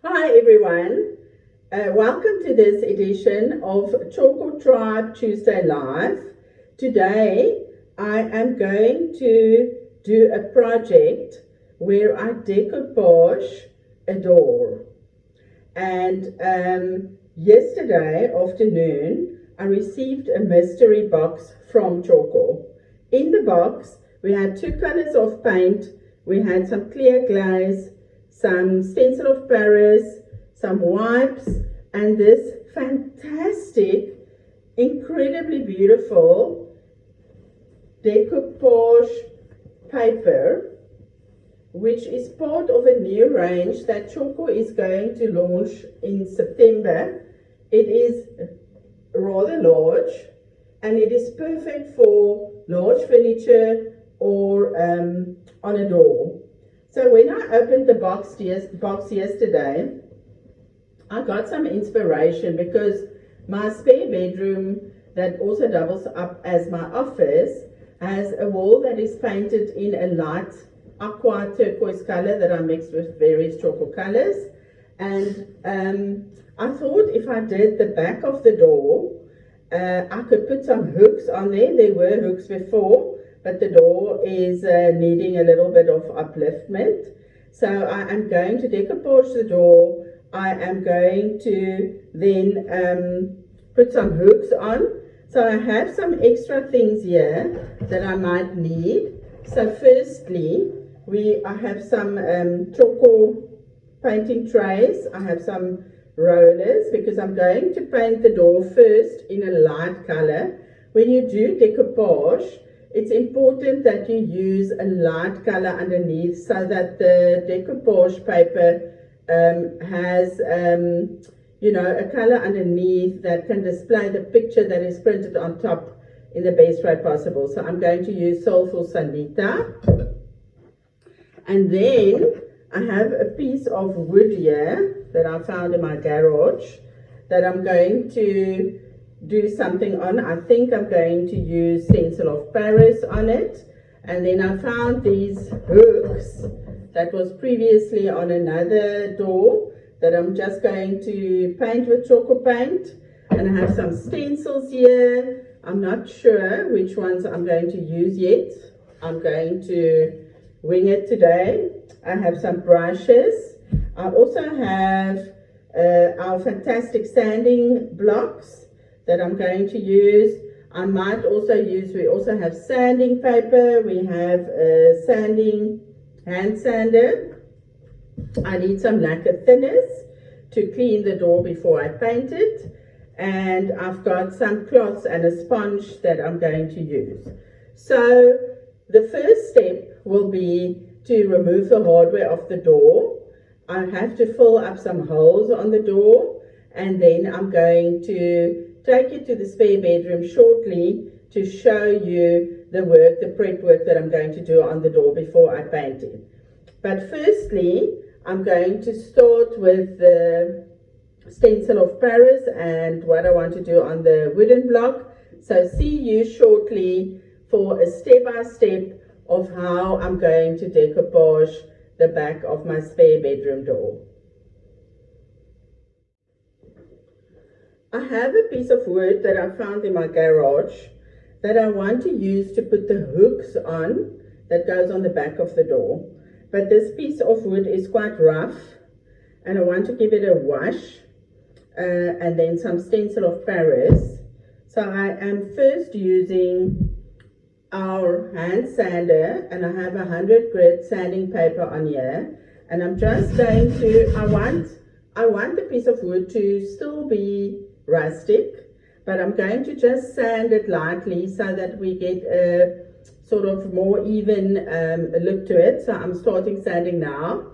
Hi everyone, welcome to this edition of Tjhoko Tribe Tuesday Live. Today I am going to do a project where I decoupage a door. And yesterday afternoon I received a mystery box from Tjhoko. In the box we had two colors of paint, we had some clear glaze, some stencil of Paris, some wipes, and this fantastic, incredibly beautiful decoupage paper, which is part of a new range that Tjhoko is going to launch in September. It is rather large and it is perfect for large furniture or on a door. So when I opened the box yesterday, I got some inspiration because my spare bedroom that also doubles up as my office has a wall that is painted in a light aqua turquoise color that I mixed with various Tjhoko colors. And I thought if I did the back of the door, I could put some hooks on there. There were hooks before, but the door is needing a little bit of upliftment. So I am going to decoupage the door. I am going to then put some hooks on. So I have some extra things here that I might need. So firstly, I have some Tjhoko painting trays. I have some rollers because I'm going to paint the door first in a light color. When you do decoupage, it's important that you use a light color underneath so that the decoupage paper has a color underneath that can display the picture that is printed on top in the best way possible. So I'm going to use Soulful Sanita. And then I have a piece of wood here that I found in my garage that I'm going to do something on. I think I'm going to use Stencil of Paris on it. And then I found these hooks that was previously on another door that I'm just going to paint with Tjhoko paint. And I have some stencils here. I'm not sure which ones I'm going to use yet. I'm going to wing it today. I have some brushes. I also have our fantastic sanding blocks that I'm going to use. I might also use, we also have sanding paper. We have a sanding hand sander. I need some lacquer thinners to clean the door before I paint it. And I've got some cloths and a sponge that I'm going to use. So the first step will be to remove the hardware off the door. I have to fill up some holes on the door, and then I'm going to take you to the spare bedroom shortly to show you the work, the prep work that I'm going to do on the door before I paint it. But firstly, I'm going to start with the Stencil of Paris and what I want to do on the wooden block. So see you shortly for a step-by-step of how I'm going to decoupage the back of my spare bedroom door. I have a piece of wood that I found in my garage that I want to use to put the hooks on that goes on the back of the door. But this piece of wood is quite rough and I want to give it a wash and then some Stencil of Paris. So I am first using our hand sander, and I have 100 grit sanding paper on here, and I'm just going to, I want the piece of wood to still be rustic, but I'm going to just sand it lightly so that we get a sort of more even look to it. So I'm starting sanding now.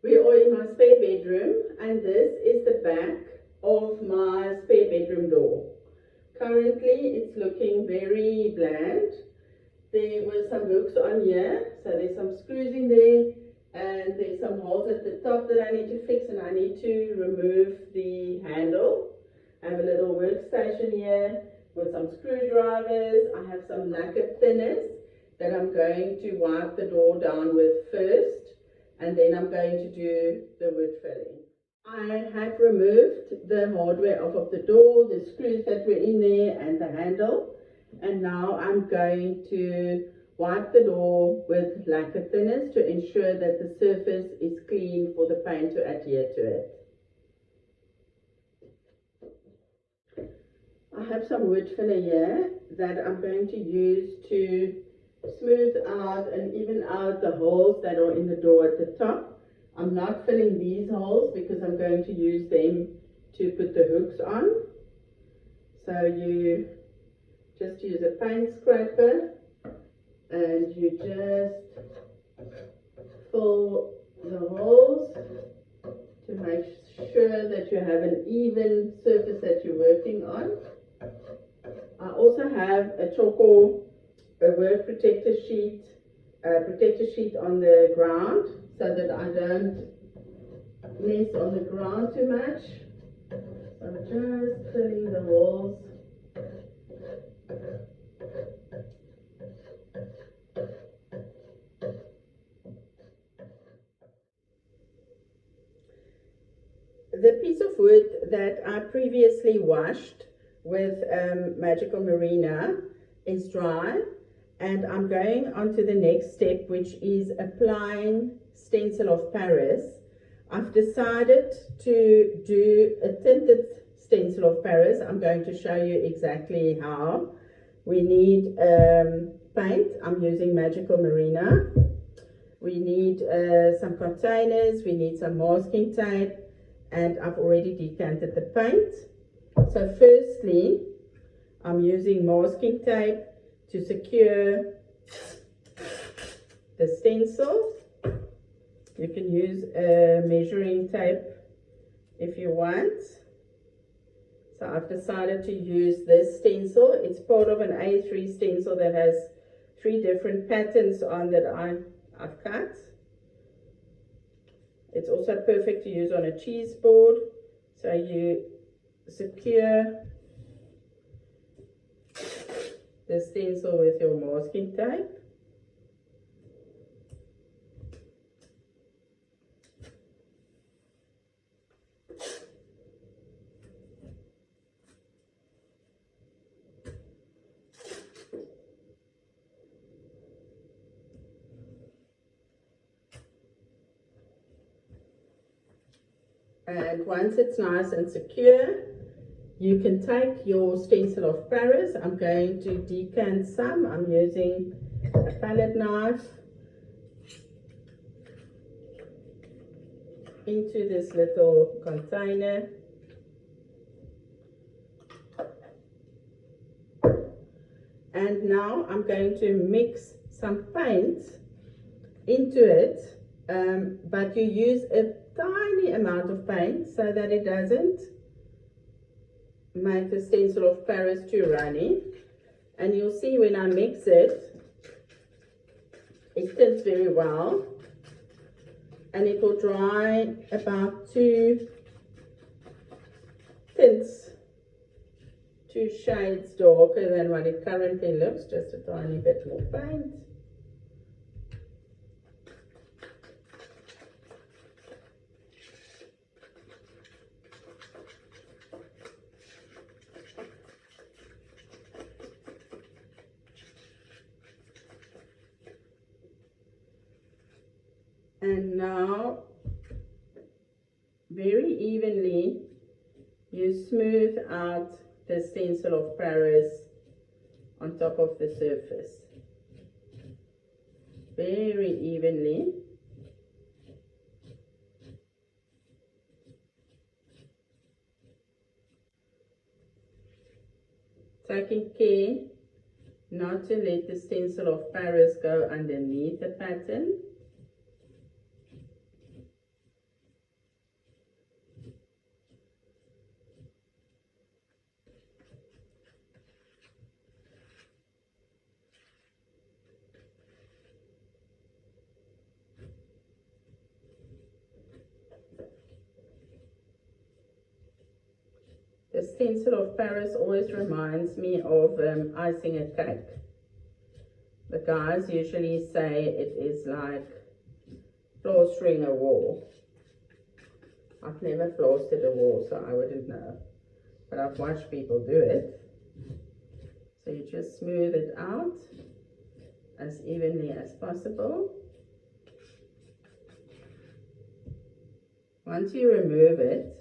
We are in my spare bedroom, and this is the back of my spare bedroom door. Currently it's looking very bland. There were some hooks on here, so there's some screws in there, and there's some holes at the top that I need to fix, and I need to remove the handle. I have a little workstation here with some screwdrivers. I have some lacquer thinners that I'm going to wipe the door down with first, and then I'm going to do the wood filling. I have removed the hardware off of the door, the screws that were in there and the handle, and now I'm going to wipe the door with lacquer thinners to ensure that the surface is clean for the paint to adhere to it. I have some wood filler here that I'm going to use to smooth out and even out the holes that are in the door at the top. I'm not filling these holes because I'm going to use them to put the hooks on. So you just use a paint scraper and you just fill the holes to make sure that you have an even surface that you're working on. I also have a Tjhoko work protector sheet on the ground so that I don't mess on the ground too much. So I'm just filling the holes. The piece of wood that I previously washed with Magical Marina is dry, and I'm going on to the next step, which is applying Stencil of Paris. I've decided to do a tinted Stencil of Paris. I'm going to show you exactly how. We need paint. I'm using Magical Marina. We need some containers. We need some masking tape, and I've already decanted the paint. So firstly, I'm using masking tape to secure the stencil. You can use a measuring tape if you want. So I've decided to use this stencil. It's part of an A3 stencil that has 3 different patterns on that I've cut. It's also perfect to use on a cheese board. So you secure the stencil with your masking tape. And once it's nice and secure, you can take your Stencil of Paris. I'm going to decant some. I'm using a palette knife into this little container. And now I'm going to mix some paint into it, but you use a tiny amount of paint so that it doesn't make the Stencil of Paris too runny. And you'll see when I mix it, it tints very well, and it will dry about 2 tints, 2 shades darker than what it currently looks, just a tiny bit more paint. And now, very evenly, you smooth out the Stencil of Paris on top of the surface. Very evenly. Taking care not to let the Stencil of Paris go underneath the pattern. The stencil of Paris always reminds me of icing a cake. The guys usually say it is like plastering a wall. I've never plastered a wall, so I wouldn't know. But I've watched people do it. So you just smooth it out as evenly as possible. Once you remove it,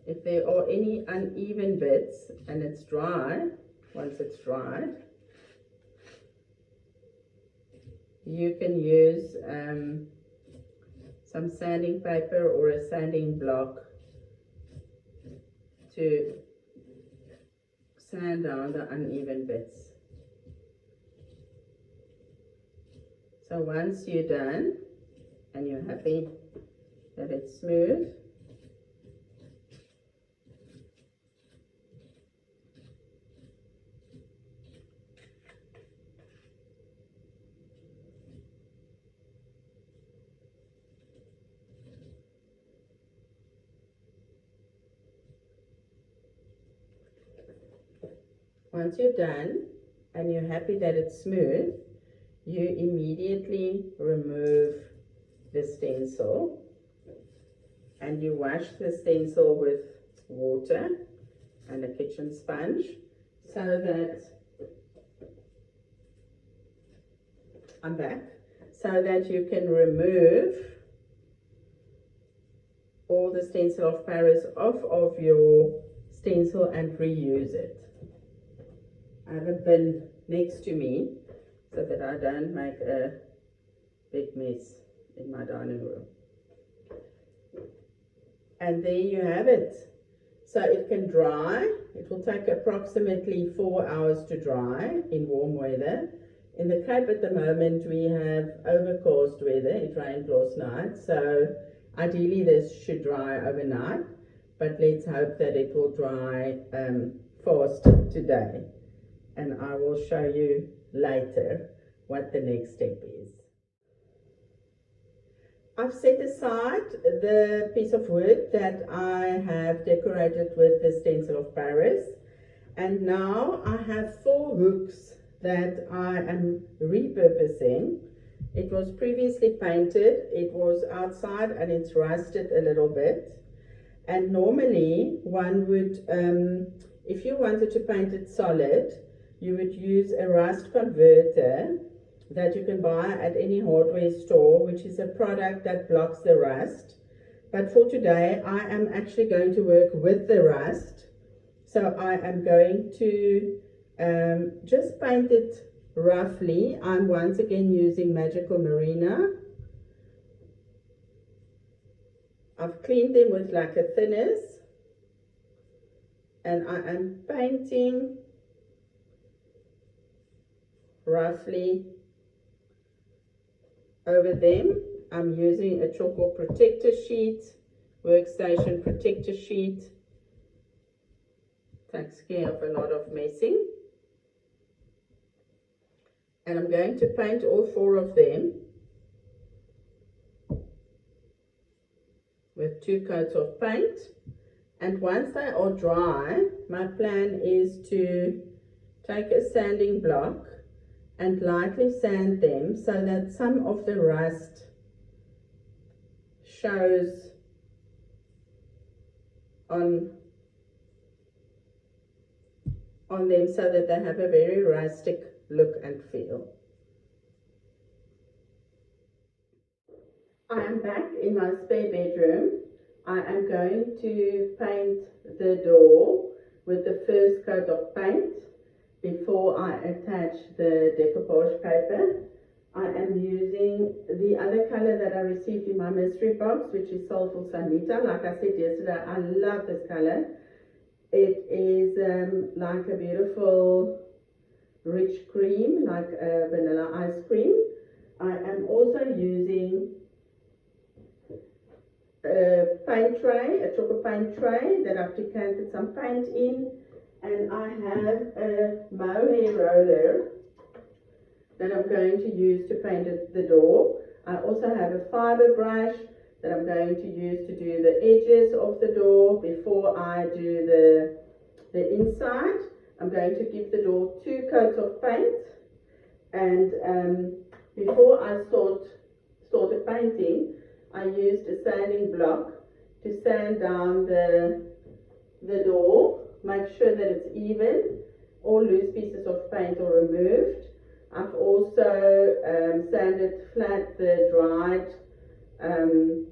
if there are any uneven bits and it's dry, once it's dried, you can use some sanding paper or a sanding block to sand down the uneven bits. So once you're done and you're happy that it's smooth, once you're done and you're happy that it's smooth, you immediately remove the stencil and you wash the stencil with water and a kitchen sponge so that so that you can remove all the stencil of Paris off of your stencil and reuse it. I have a bin next to me so that I don't make a big mess in my dining room. And there you have it. So it can dry. It will take approximately 4 hours to dry in warm weather. In the Cape at the moment we have overcast weather. It rained last night, so ideally this should dry overnight, but let's hope that it will dry fast today. And I will show you later what the next step is. I've set aside the piece of wood that I have decorated with the stencil of Paris, and now I have 4 hooks that I am repurposing. It was previously painted, it was outside and it's rusted a little bit, and normally one would, if you wanted to paint it solid, you would use a rust converter that you can buy at any hardware store, which is a product that blocks the rust. But for today, I am actually going to work with the rust. So I am going to just paint it roughly. I'm once again using Magical Marina. I've cleaned them with lacquer thinners. And I am painting roughly over them. I'm using a Tjhoko protector sheet, workstation protector sheet. Takes care of a lot of messing. And I'm going to paint all 4 of them with 2 coats of paint. And once they are dry, my plan is to take a sanding block and lightly sand them so that some of the rust shows on them so that they have a very rustic look and feel. I am back in my spare bedroom. I am going to paint the door with the first coat of paint before I attach the decoupage paper. I am using the other color that I received in my mystery box, which is Soulful Sanita. Like I said yesterday, I love this color. It is like a beautiful rich cream, like a vanilla ice cream. I am also using a paint tray, a Tjhoko paint tray that I've decanted some paint in, and I have a mohair roller that I'm going to use to paint the door. I also have a fiber brush that I'm going to use to do the edges of the door before I do the inside. I'm going to give the door 2 coats of paint, and before I started painting, I used a sanding block to sand down the door, make sure that it's even, all loose pieces of paint are removed. I've also sanded flat the dried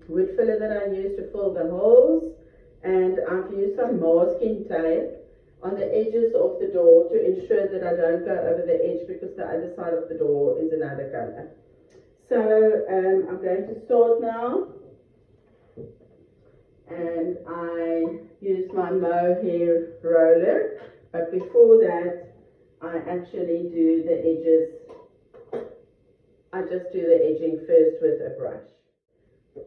wood filler that I used to fill the holes, and I've used some masking tape on the edges of the door to ensure that I don't go over the edge, because the other side of the door is another color. So I'm going to start now, and I use my mohair roller, but before that I actually do the edges. I just do the edging first with a brush.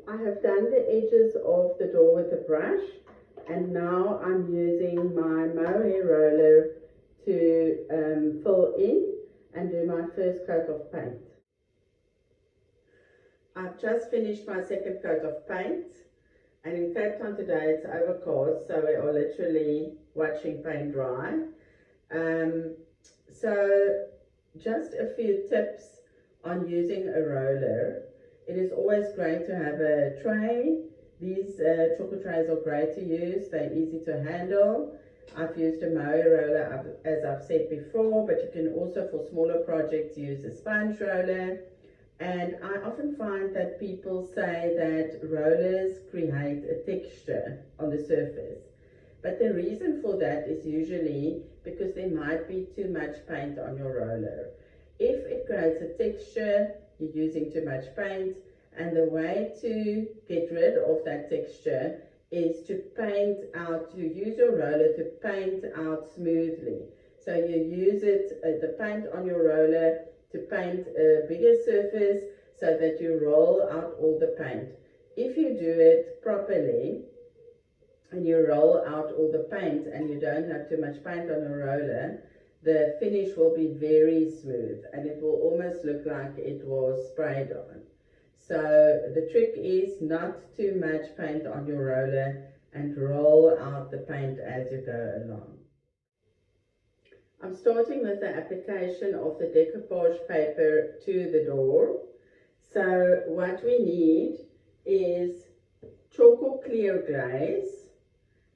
I have done the edges of the door with a brush, and now I'm using my mohair roller to fill in and do my first coat of paint. I've just finished my second coat of paint, and in Cape Town today it's overcast, so we are literally watching paint dry. So just a few tips on using a roller. It is always great to have a tray. These Tjhoko trays are great to use, they're easy to handle. I've used a mohair roller as I've said before, but you can also, for smaller projects, use a sponge roller. And I often find that people say that rollers create a texture on the surface. But the reason for that is usually because there might be too much paint on your roller. If it creates a texture, you're using too much paint, and the way to get rid of that texture is to paint out, to use your roller to paint out smoothly. So you use it, the paint on your roller, to paint a bigger surface so that you roll out all the paint. If you do it properly and you roll out all the paint and you don't have too much paint on your roller, the finish will be very smooth and it will almost look like it was sprayed on. So the trick is not too much paint on your roller, and roll out the paint as you go along. I'm starting with the application of the decoupage paper to the door. So what we need is Tjhoko clear glaze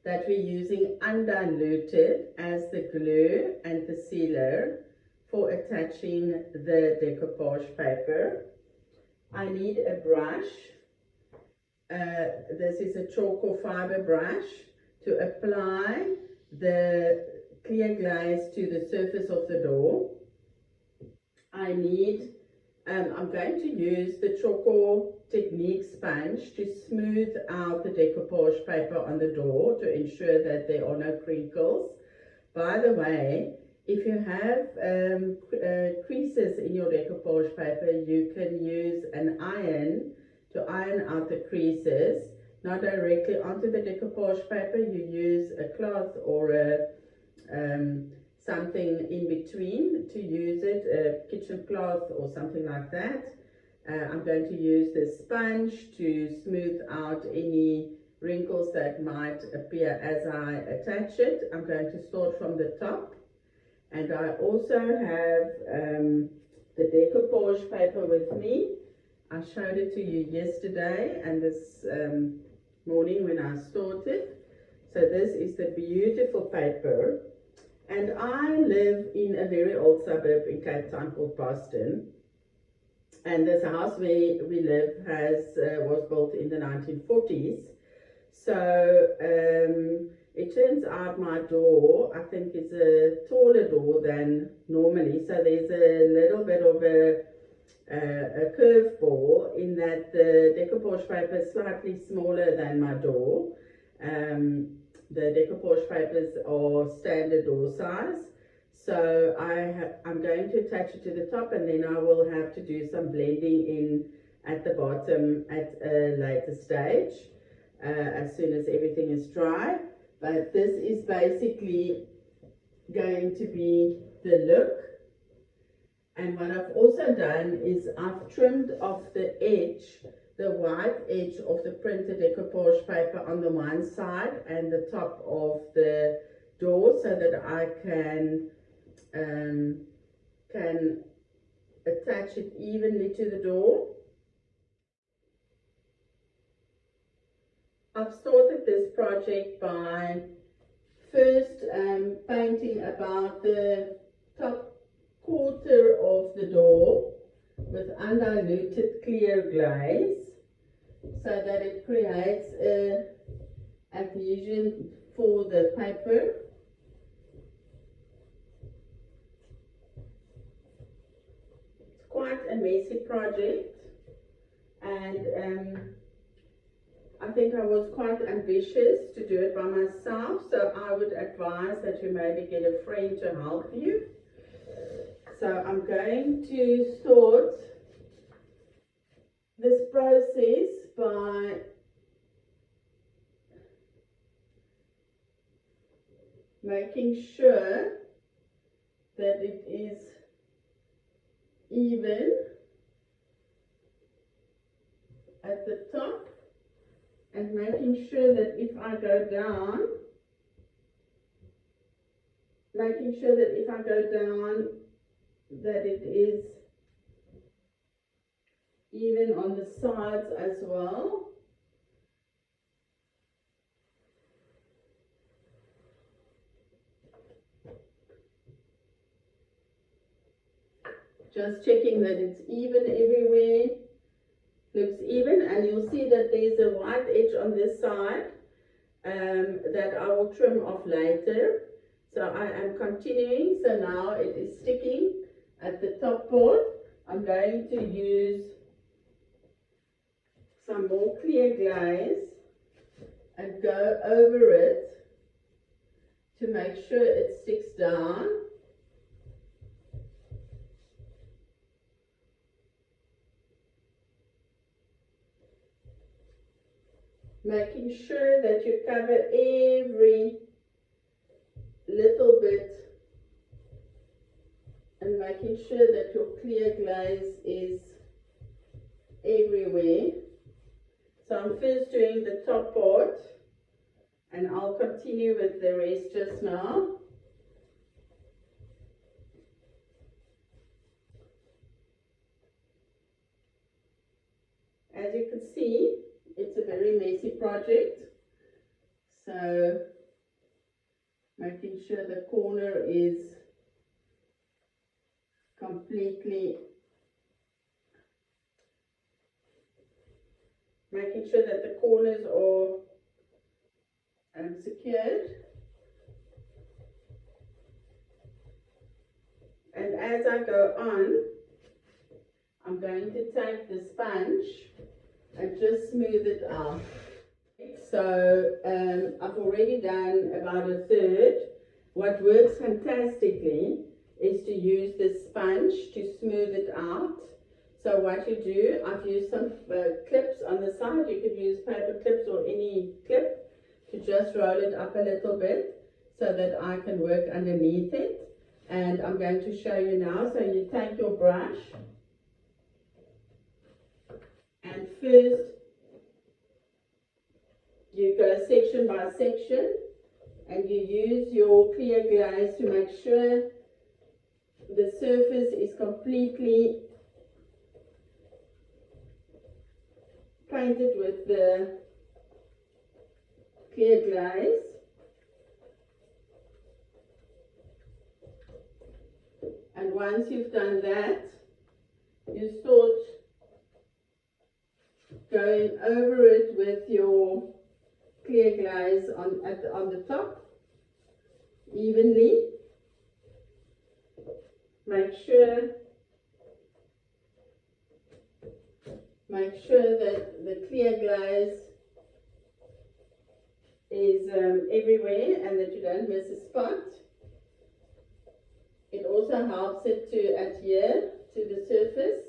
that we're using undiluted as the glue and the sealer for attaching the decoupage paper. I need a brush. This is a Tjhoko fiber brush to apply the clear glaze to the surface of the door. I need, I'm going to use the Tjhoko Technique sponge to smooth out the decoupage paper on the door to ensure that there are no crinkles. By the way, if you have creases in your decoupage paper, you can use an iron to iron out the creases, not directly onto the decoupage paper. You use a cloth or a something in between to use it, a kitchen cloth or something like that. I'm going to use this sponge to smooth out any wrinkles that might appear as I attach it. I'm going to start from the top, and I also have the decoupage paper with me. I showed it to you yesterday and this morning when I started. So this is the beautiful paper, and I live in a very old suburb in Cape Town called Boston, and this house where we live was built in the 1940s. So it turns out my door, I think, is a taller door than normally, so there's a little bit of a curveball in that the decoupage paper is slightly smaller than my door. The decoupage papers are standard door size, so I'm going to attach it to the top, and then I will have to do some blending in at the bottom at a later stage as soon as everything is dry. But this is basically going to be the look. And what I've also done is I've trimmed off the edge the white edge of the printed decoupage paper on the one side and the top of the door, so that I can attach it evenly to the door. I've started this project by first painting about the top quarter of the door with undiluted clear glaze, so that it creates a adhesion for the paper. It's quite a messy project, and I think I was quite ambitious to do it by myself, so I would advise that you maybe get a friend to help you. So I'm going to start this process by making sure that it is even at the top, and making sure that if I go down, that it is even on the sides as well. Just checking that it's even everywhere, looks even, and you'll see that there's a white edge on this side that I will trim off later. So I am continuing, so now it is sticking at the top part. I'm going to use some more clear glaze and go over it to make sure it sticks down. Making sure that you cover every little bit, and making sure that your clear glaze is everywhere. So I'm first doing the top part, and I'll continue with the rest just now. As you can see, it's a very messy project, so making sure the corner is completely, making sure that the corners are secured. And as I go on, I'm going to take the sponge and just smooth it out. So I've already done about a third. What works fantastically is to use the sponge to smooth it out. So what you do, I've used some clips on the side. You could use paper clips or any clip to just roll it up a little bit so that I can work underneath it. And I'm going to show you now. So you take your brush, and first you go section by section, and you use your clear glaze to make sure the surface is completely painted with the clear glaze. And once you've done that, you start going over it with your clear glaze on the top evenly. Make sure that the clear glaze is everywhere and that you don't miss a spot. It also helps it to adhere to the surface.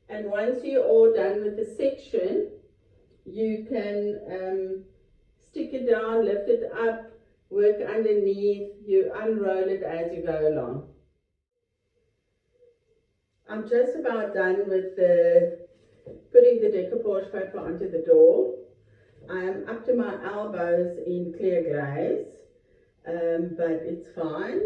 And once you're all done with the section, you can stick it down, lift it up, work underneath, you unroll it as you go along. I'm just about done with putting the decoupage paper onto the door. I am up to my elbows in clear glaze, but it's fine.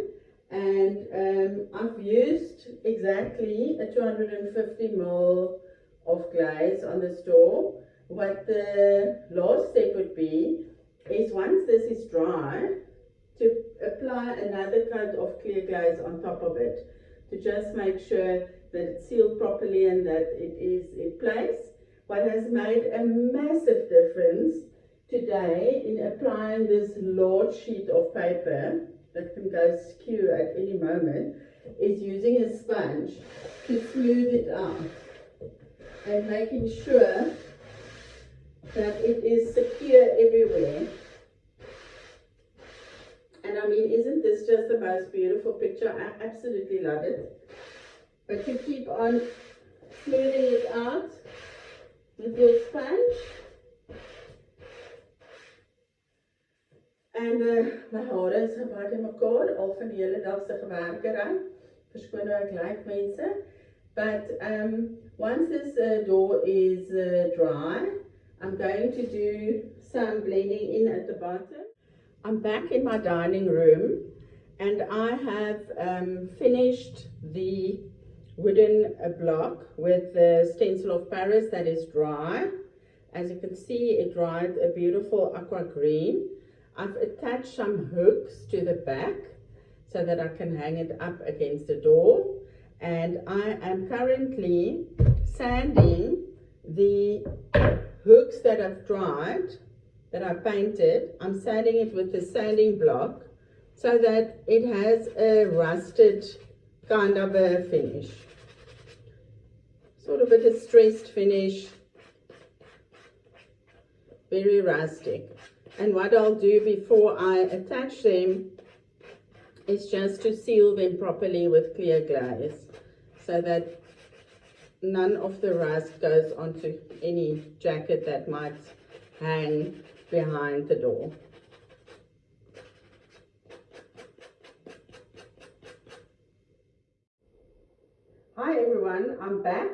And I've used exactly a 250 ml of glaze on the store. What the last step would be is, once this is dry, to apply another coat of clear glaze on top of it to just make sure that it's sealed properly and that it is in place. What has made a massive difference today in applying this large sheet of paper that can go skew at any moment is using a sponge to smooth it out and making sure that it is secure everywhere. And I mean, isn't this just the most beautiful picture? I absolutely love it. But you keep on smoothing it out with your sponge. En my hare is gebaat in mekaar, al van die hele dag se gewerkery. Verskoon nou ek like mense. But once this door is dry, I'm going to do some blending in at the bottom. I'm back in my dining room and I have finished the wooden block with the stencil of Paris that is dry. As you can see, it dried a beautiful aqua green. I've attached some hooks to the back so that I can hang it up against the door. And I am currently sanding the hooks that I've dried, that I painted. I'm sanding it with the sanding block so that it has a rusted kind of a finish. Sort of a distressed finish, very rustic. And what I'll do before I attach them is just to seal them properly with clear glaze so that none of the rust goes onto any jacket that might hang behind the door. Hi everyone, I'm back.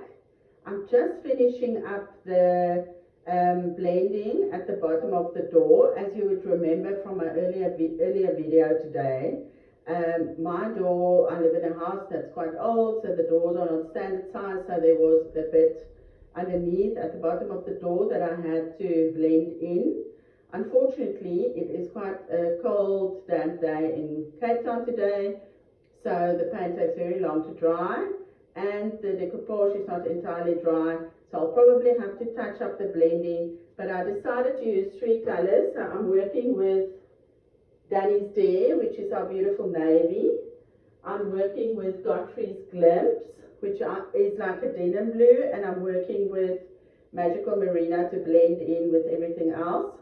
I'm just finishing up the blending at the bottom of the door. As you would remember from my earlier video today, my door, I live in a house that's quite old, so the doors are not standard size, so there was a bit underneath at the bottom of the door that I had to blend in. Unfortunately, it is quite a cold, damp day in Cape Town today, so the paint takes very long to dry and the decoupage is not entirely dry, so I'll probably have to touch up the blending. But I decided to use 3 colors. So I'm working with Danny's Dare, which is our beautiful navy. I'm working with Godfrey's Glimpse, which is like a denim blue, and I'm working with Magical Marina to blend in with everything else.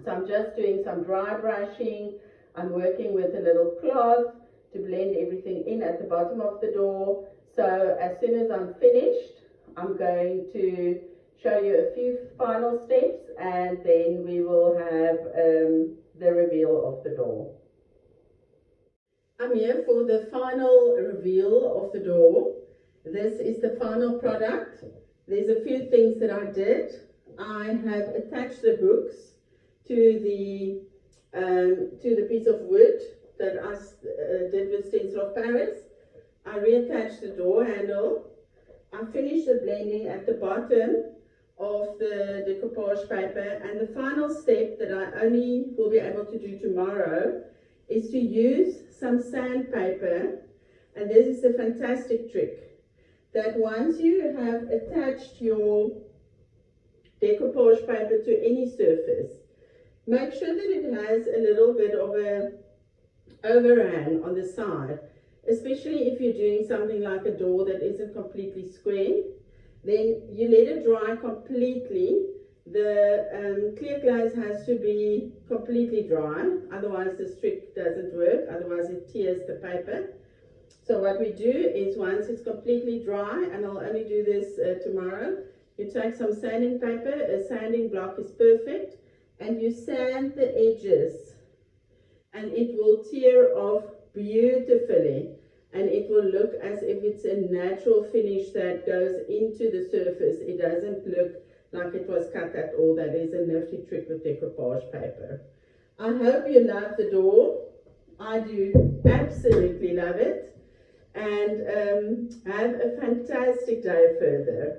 So I'm just doing some dry brushing. I'm working with a little cloth to blend everything in at the bottom of the door. So as soon as I'm finished, I'm going to show you a few final steps and then we will have the reveal of the door. I'm here for the final reveal of the door. This is the final product. There's a few things that I did. I have attached the hooks to the piece of wood that I did with Stencil of Paris. I reattached the door handle. I finished the blending at the bottom of the decoupage paper, and the final step that I only will be able to do tomorrow is to use some sandpaper. And this is a fantastic trick, that once you have attached your decoupage paper to any surface, make sure that it has a little bit of a overhang on the side, especially if you're doing something like a door that isn't completely square. Then you let it dry completely. The clear glaze has to be completely dry, otherwise the strip doesn't work, otherwise it tears the paper. So what we do is, once it's completely dry, and I'll only do this tomorrow, you take some sanding paper. A sanding block is perfect, and you sand the edges and it will tear off beautifully, and it will look as if it's a natural finish that goes into the surface. It doesn't look like it was cut at all. That is a nifty trick with decoupage paper. I hope you love the door. I do absolutely love it. And have a fantastic day further.